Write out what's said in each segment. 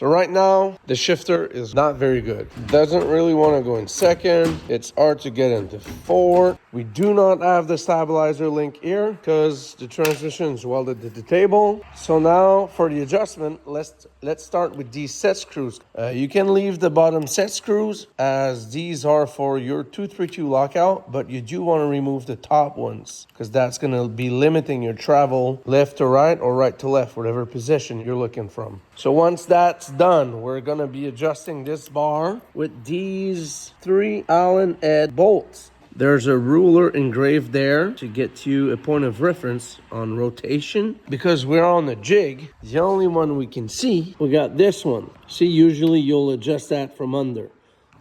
So right now, the shifter is not very good. Doesn't really want to go in second. It's hard to get into fourth. We do not have the stabilizer link here because the transmission is welded to the table. So now for the adjustment, let's start with these set screws. You can leave the bottom set screws as these are for your 232 lockout, but you do want to remove the top ones because that's going to be limiting your travel left to right or right to left, whatever position you're looking from. So once that's done, we're going to be adjusting this bar with these 3 Allen head bolts. There's a ruler engraved there to get you a point of reference on rotation. Because we're on the jig, the only one we can see, we got this one. See, usually you'll adjust that from under.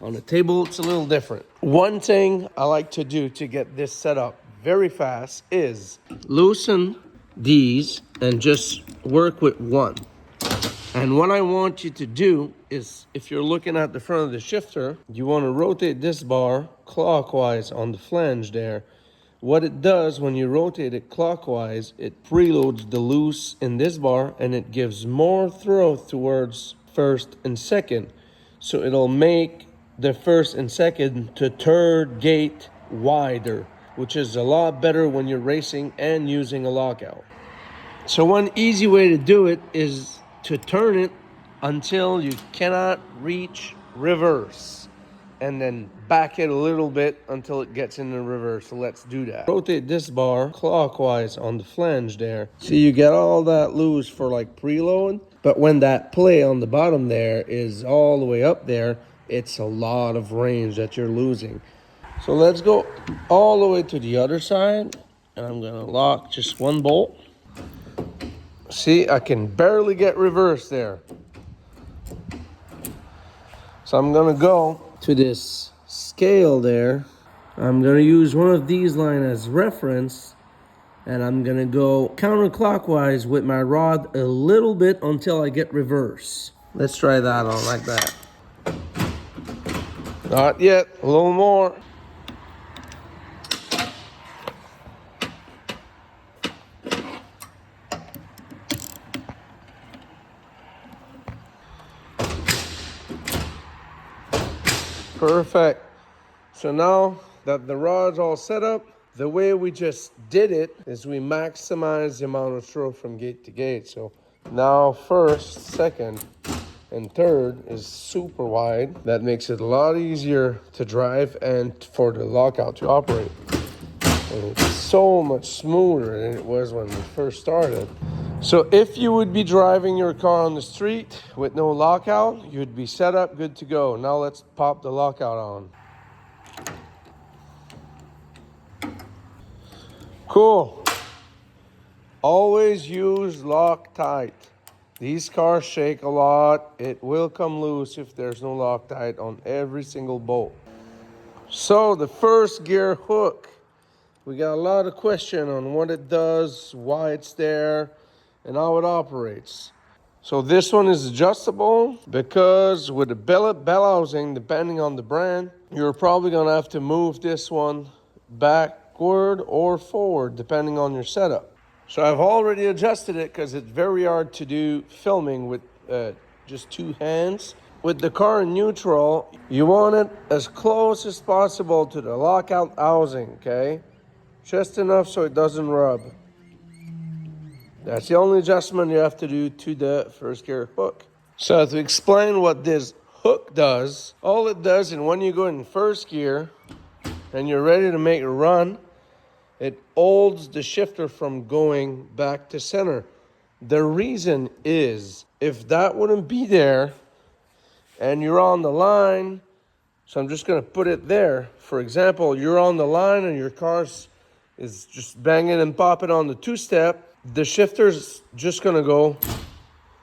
On the table, it's a little different. One thing I like to do to get this set up very fast is loosen these and just work with one. And what I want you to do is, if you're looking at the front of the shifter, you want to rotate this bar clockwise on the flange there. What it does when you rotate it clockwise, it preloads the loose in this bar and it gives more throw towards first and second. So it'll make the first and second to third gate wider, which is a lot better when you're racing and using a lockout. So one easy way to do it is to turn it until you cannot reach reverse and then back it a little bit until it gets in the reverse. So let's do that. Rotate this bar clockwise on the flange there. See, you get all that loose for like preload, but when that play on the bottom there is all the way up there, it's a lot of range that you're losing. So let's go all the way to the other side, and I'm gonna lock just one bolt. See, I can barely get reverse there. So I'm gonna go to this scale there. I'm gonna use one of these lines as reference, and I'm gonna go counterclockwise with my rod a little bit until I get reverse. Let's try that on like that. Not yet, a little more. Perfect. So now that the rod's all set up, the way we just did it is we maximize the amount of throw from gate to gate. So now first, second, and third is super wide. That makes it a lot easier to drive and for the lockout to operate. And it's so much smoother than it was when we first started. So if you would be driving your car on the street with no lockout, you'd be set up, good to go. Now let's pop the lockout on. Cool. Always use Loctite. These cars shake a lot. It will come loose if there's no Loctite on every single bolt. So the first gear hook, we got a lot of question on what it does, why it's there, and how it operates. So this one is adjustable because with the bell housing, depending on the brand, you're probably gonna have to move this one backward or forward depending on your setup. So I've already adjusted it because it's very hard to do filming with just two hands. With the car in neutral, you want it as close as possible to the lockout housing, okay? Just enough so it doesn't rub. That's the only adjustment you have to do to the first gear hook. So to explain what this hook does, all it does, and when you go in first gear and you're ready to make a run, it holds the shifter from going back to center. The reason is, if that wouldn't be there and you're on the line, so I'm just gonna put it there. For example, you're on the line and your car is just banging and popping on the two-step, the shifter's just gonna go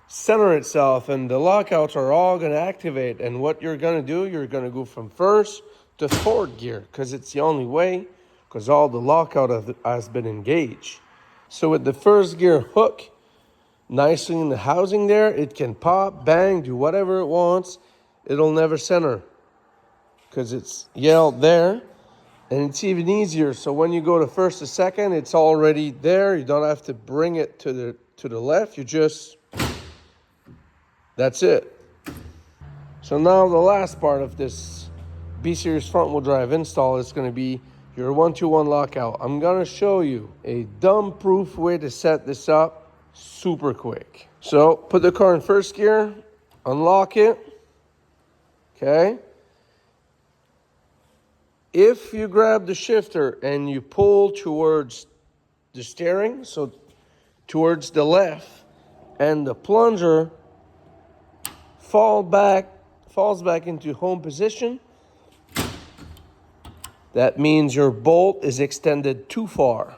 center itself and the lockouts are all gonna activate. And what you're gonna do, you're gonna go from first to fourth gear because it's the only way, because all the lockout has been engaged. So with the first gear hook nicely in the housing there, it can pop, bang, do whatever it wants. It'll never center because it's yelled there. And it's even easier. So when you go to first to second, it's already there. You don't have to bring it to the left. You just, that's it. So now the last part of this B-Series front wheel drive install is going to be your 121 lockout. I'm going to show you a dumb-proof way to set this up super quick. So put the car in first gear, unlock it, okay? If you grab the shifter and you pull towards the steering, so towards the left, and the plunger falls back into home position, that means your bolt is extended too far.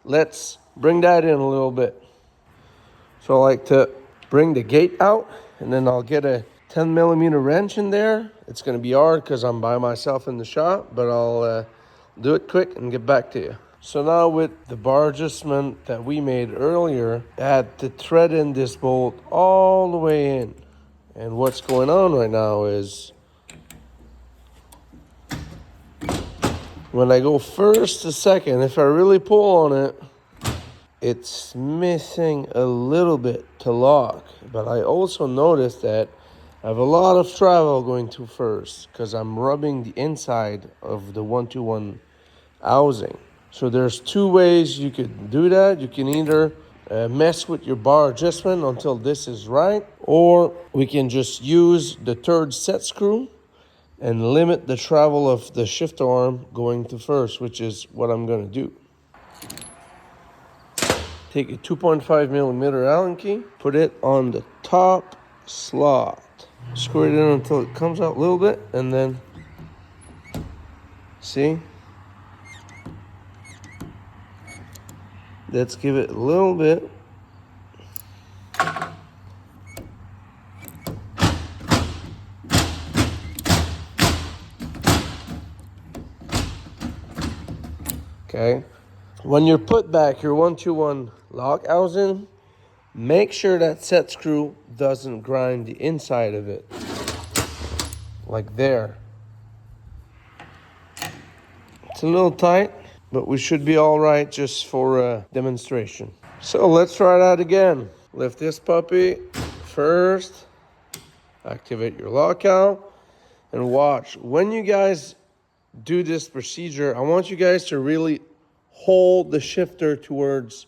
Let's bring that in a little bit. So I like to bring the gate out, and then I'll get a 10mm wrench in there. It's going to be hard because I'm by myself in the shop, but I'll do it quick and get back to you. So now with the bar adjustment that we made earlier, I had to thread in this bolt all the way in. And what's going on right now is when I go first to second, if I really pull on it, it's missing a little bit to lock. But I also noticed that I have a lot of travel going to first because I'm rubbing the inside of the 121 housing. So there's two ways you could do that. You can either mess with your bar adjustment until this is right, or we can just use the third set screw and limit the travel of the shifter arm going to first, which is what I'm going to do. Take a 2.5mm Allen key, put it on the top slot. Screw it in until it comes out a little bit, and then, see? Let's give it a little bit. Okay. When you're put back your 121 lock housing, make sure that set screw doesn't grind the inside of it. Like there. It's a little tight, but we should be all right just for a demonstration. So let's try that again. Lift this puppy first, activate your lockout, and watch. When you guys do this procedure, I want you guys to really hold the shifter towards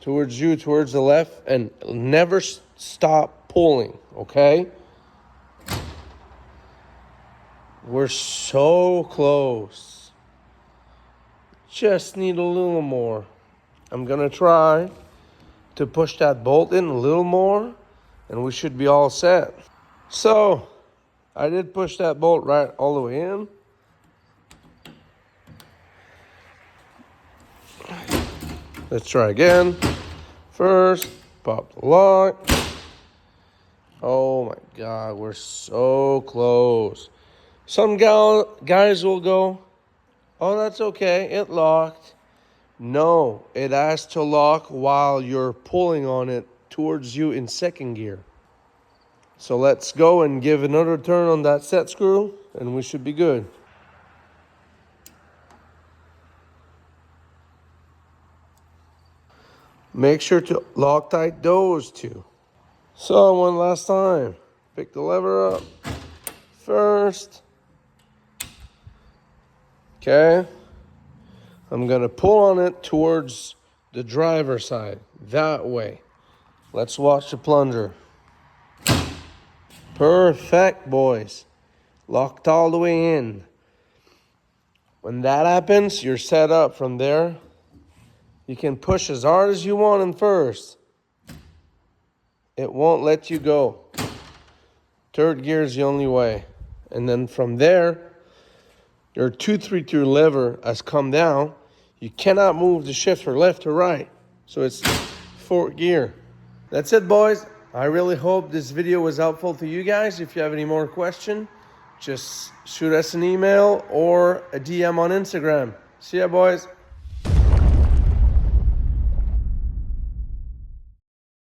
you, towards the left, and never stop pulling, okay? We're so close. Just need a little more. I'm gonna try to push that bolt in a little more, and we should be all set. So I did push that bolt right all the way in. Let's try again. First, pop the lock. Oh my God, we're so close. Some guys will go, oh, that's okay, it locked. No, it has to lock while you're pulling on it towards you in second gear. So let's go and give another turn on that set screw, and we should be good. Make sure to Loctite those two. So one last time, pick the lever up first. Okay, I'm gonna pull on it towards the driver's side, that way. Let's watch the plunger. Perfect, boys. Locked all the way in. When that happens, you're set up from there. You can push as hard as you want in first. It won't let you go. Third gear is the only way. And then from there, your 232 lever has come down. You cannot move the shifter left or right. So it's fourth gear. That's it, boys. I really hope this video was helpful to you guys. If you have any more questions, just shoot us an email or a DM on Instagram. See ya, boys.